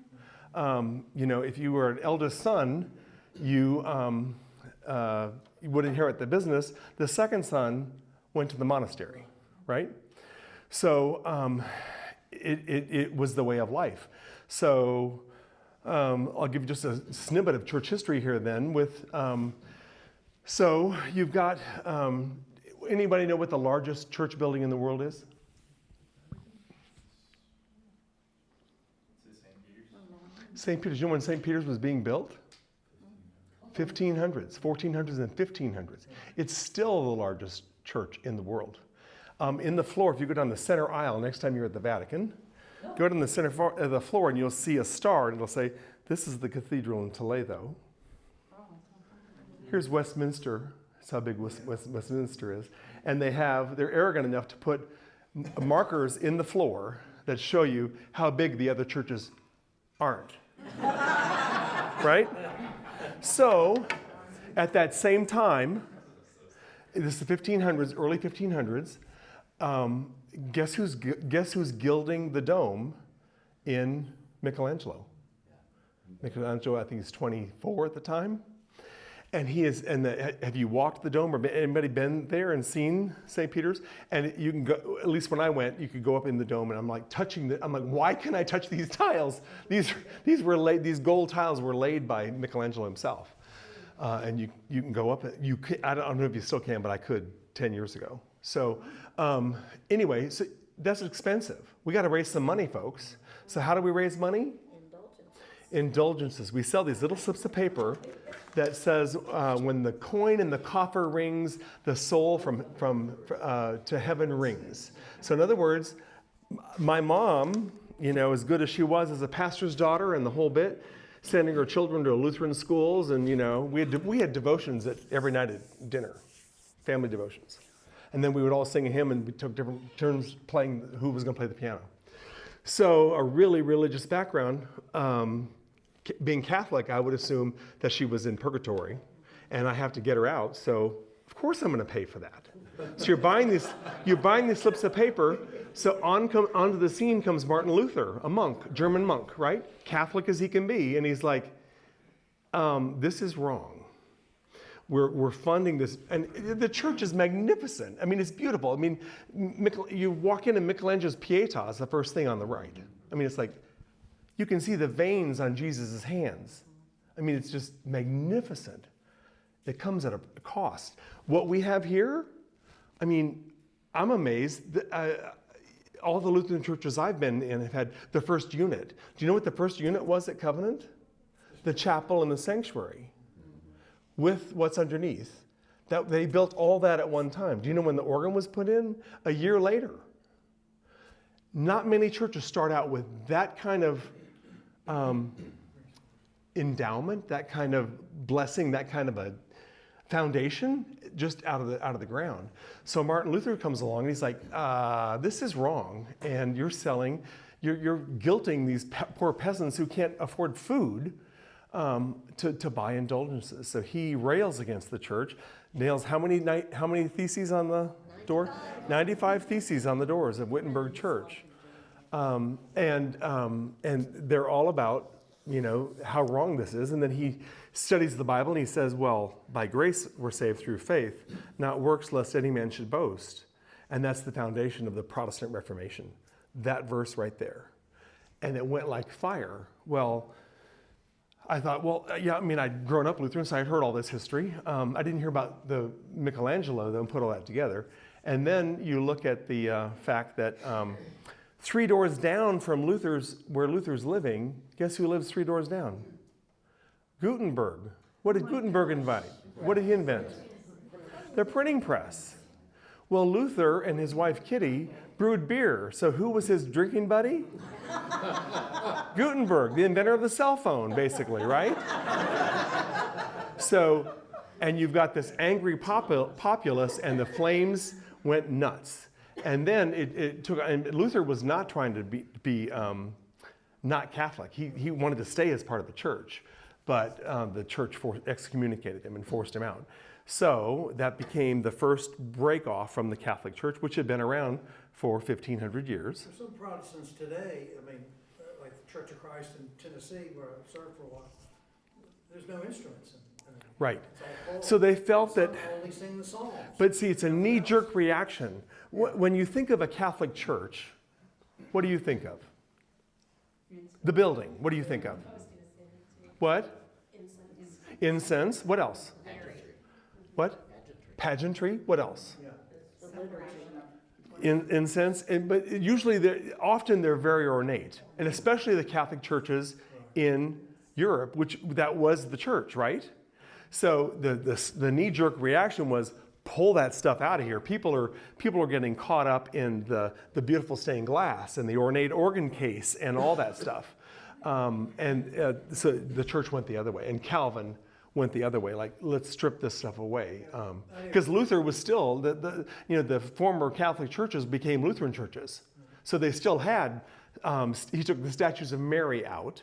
[SPEAKER 2] If you were an eldest son, you would inherit the business. The second son went to the monastery, right? So it was the way of life. So I'll give you just a snippet of church history here then with, so you've got, anybody know what the largest church building in the world is? St. Peter's. You know when St. Peter's was being built? 1500s, 1400s and 1500s. It's still the largest church in the world. In the floor, if you go down the center aisle, next time you're at the Vatican, go down the center of the floor and you'll see a star and it'll say, this is the cathedral in Toledo. Here's Westminster. That's how big Westminster is. And they're arrogant enough to put markers in the floor that show you how big the other churches aren't. Right? So, at that same time, this is the 1500s, early 1500s, guess who's gilding the dome in Michelangelo? Michelangelo, I think he's 24 at the time. And he is, have you walked the dome or anybody been there and seen St. Peter's? And you can go, at least when I went, you could go up in the dome and I'm like why can I touch these tiles? These gold tiles were laid by Michelangelo himself. And you can go up, I don't know if you still can, but I could 10 years ago. So anyway, so that's expensive. We got to raise some money, folks. So how do we raise money? Indulgences. We sell these little slips of paper that says, when the coin in the coffer rings, the soul to heaven rings. So in other words, my mom, as good as she was as a pastor's daughter and the whole bit, sending her children to Lutheran schools, and we had devotions every night at dinner, family devotions. And then we would all sing a hymn and we took different turns playing who was going to play the piano. So a really religious background, being Catholic, I would assume that she was in purgatory and I have to get her out. So of course I'm going to pay for that. So you're buying these slips of paper. So onto the scene comes Martin Luther, a monk, German monk, right? Catholic as he can be. And he's like, this is wrong. We're funding this. And the church is magnificent. I mean, it's beautiful. I mean, you walk into Michelangelo's Pietas, the first thing on the right. I mean, it's like, you can see the veins on Jesus' hands. I mean, it's just magnificent. It comes at a cost. What we have here, I mean, I'm amazed that all the Lutheran churches I've been in have had the first unit. Do you know what the first unit was at Covenant? The chapel and the sanctuary with what's underneath. That they built all that at one time. Do you know when the organ was put in? A year later. Not many churches start out with that kind of endowment, that kind of blessing, that kind of a foundation just out of the ground. So Martin Luther comes along and he's like, this is wrong, and you're guilting these poor peasants who can't afford food to buy indulgences. So he rails against the church, nails how many theses on the door? 95 theses on the doors of Wittenberg Church. And they're all about, how wrong this is. And then he studies the Bible and he says, well, by grace we're saved through faith, not works lest any man should boast. And that's the foundation of the Protestant Reformation. That verse right there. And it went like fire. Well, I thought, I'd grown up Lutheran, so I'd heard all this history. I didn't hear about the Michelangelo, though, and put all that together. And then you look at the fact that 3 doors down from where Luther's living, guess who lives 3 doors down? Gutenberg. What did Gutenberg invite? What did he invent? The printing press. Well, Luther and his wife Kitty brewed beer. So who was his drinking buddy? Gutenberg, the inventor of the cell phone, basically, right? So, and you've got this angry populace, and the flames went nuts. And then it took, and Luther was not trying to be not Catholic. He wanted to stay as part of the church, but the church excommunicated him and forced him out. So that became the first break off from the Catholic Church, which had been around for 1,500 years.
[SPEAKER 3] There's some Protestants today, I mean, like the Church of Christ in Tennessee, where I served for a while, there's no instruments.
[SPEAKER 2] Right.
[SPEAKER 3] All
[SPEAKER 2] So they felt that,
[SPEAKER 3] only sing the songs.
[SPEAKER 2] but see, it's a knee-jerk reaction. When you think of a Catholic church, what do you think of? The building. What do you think of? What? Incense. What else? What? Pageantry. What else? Incense. But usually, often they're very ornate, and especially the Catholic churches in Europe, that was the church, right? So the knee-jerk reaction was, pull that stuff out of here. People are getting caught up in the beautiful stained glass and the ornate organ case and all that stuff. So the church went the other way, and Calvin went the other way. Like, let's strip this stuff away, because Luther was still the former Catholic churches became Lutheran churches, so they still had. He took the statues of Mary out.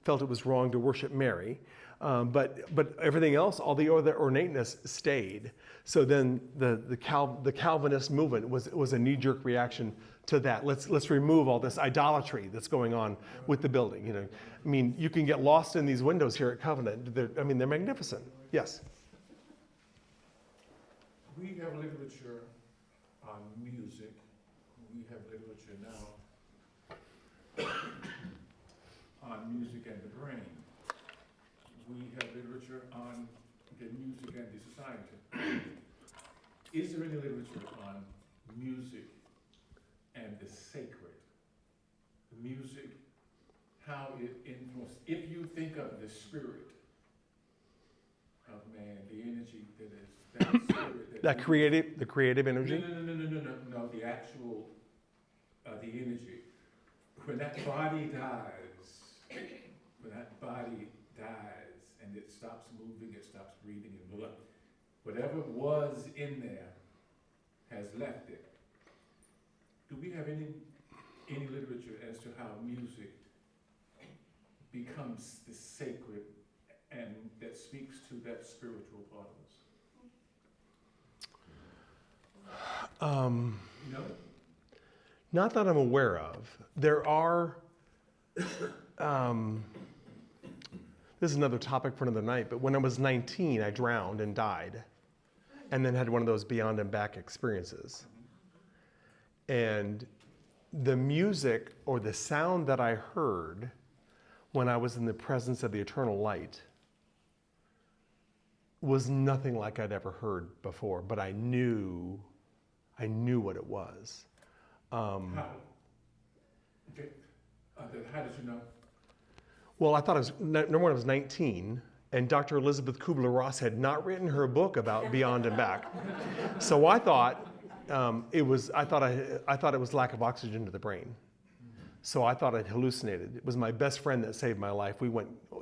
[SPEAKER 2] Felt it was wrong to worship Mary. But everything else, all the other ornateness stayed. So then the Calvinist movement was a knee-jerk reaction to that. Let's remove all this idolatry that's going on with the building. You know, I mean, you can get lost in these windows here at Covenant. They're magnificent. Yes.
[SPEAKER 11] We have literature on music. We have literature now on music and the brain. We have literature on the music and the society. Is there any literature on music and the sacred? The music, how it influences. If you think of the spirit of man, the energy that is that spirit,
[SPEAKER 2] the creative energy.
[SPEAKER 11] No. The actual, the energy. When that body dies, and it stops moving, it stops breathing, and blah. Whatever was in there has left it. Do we have any literature as to how music becomes the sacred and that speaks to that spiritual part of us? You know?
[SPEAKER 2] Not that I'm aware of. There are. This is another topic for another night, but when I was 19, I drowned and died, and then had one of those beyond and back experiences. And the music or the sound that I heard when I was in the presence of the eternal light was nothing like I'd ever heard before, but I knew what it was.
[SPEAKER 11] How? Okay. How did you know?
[SPEAKER 2] Well, I thought number one, I was 19, and Dr. Elizabeth Kubler-Ross had not written her book about Beyond and Back. So I thought it was lack of oxygen to the brain. So I thought I'd hallucinated. It was my best friend that saved my life.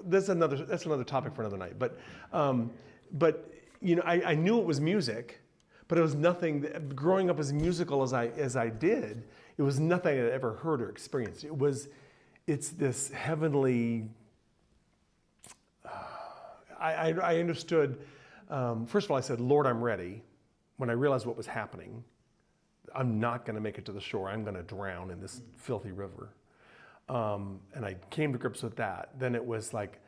[SPEAKER 2] That's another topic for another night. But you know, I knew it was music, but it was nothing. Growing up as musical as I did, it was nothing I'd ever heard or experienced. It's this heavenly. I understood. First of all, I said, "Lord, I'm ready." When I realized what was happening, I'm not going to make it to the shore. I'm going to drown in this filthy river. And I came to grips with that. Then it was like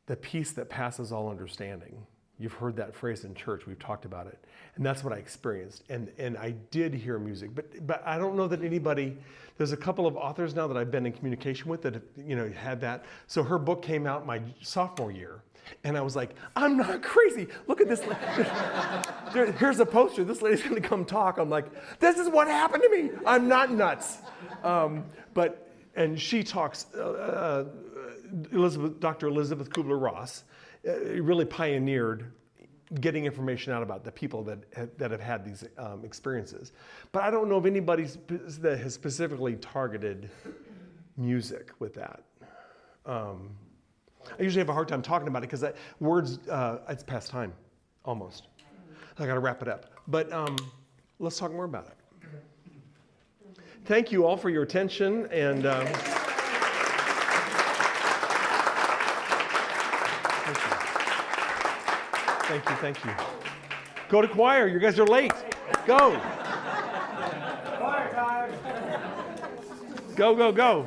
[SPEAKER 2] the peace that passes all understanding. You've heard that phrase in church. We've talked about it. And that's what I experienced. And I did hear music. But I don't know that anybody, there's a couple of authors now that I've been in communication with that have, had that. So her book came out my sophomore year. And I was like, I'm not crazy. Look at this. Here's a poster. This lady's going to come talk. I'm like, this is what happened to me. I'm not nuts. And she talks, Dr. Elizabeth Kubler-Ross really pioneered getting information out about the people that have had these experiences. But I don't know of anybody that has specifically targeted music with that. I usually have a hard time talking about it because words, it's past time, almost. I got to wrap it up. But let's talk more about it. Thank you all for your attention, and thank you. Go to choir. You guys are late. Go.
[SPEAKER 10] Choir time.
[SPEAKER 2] Go.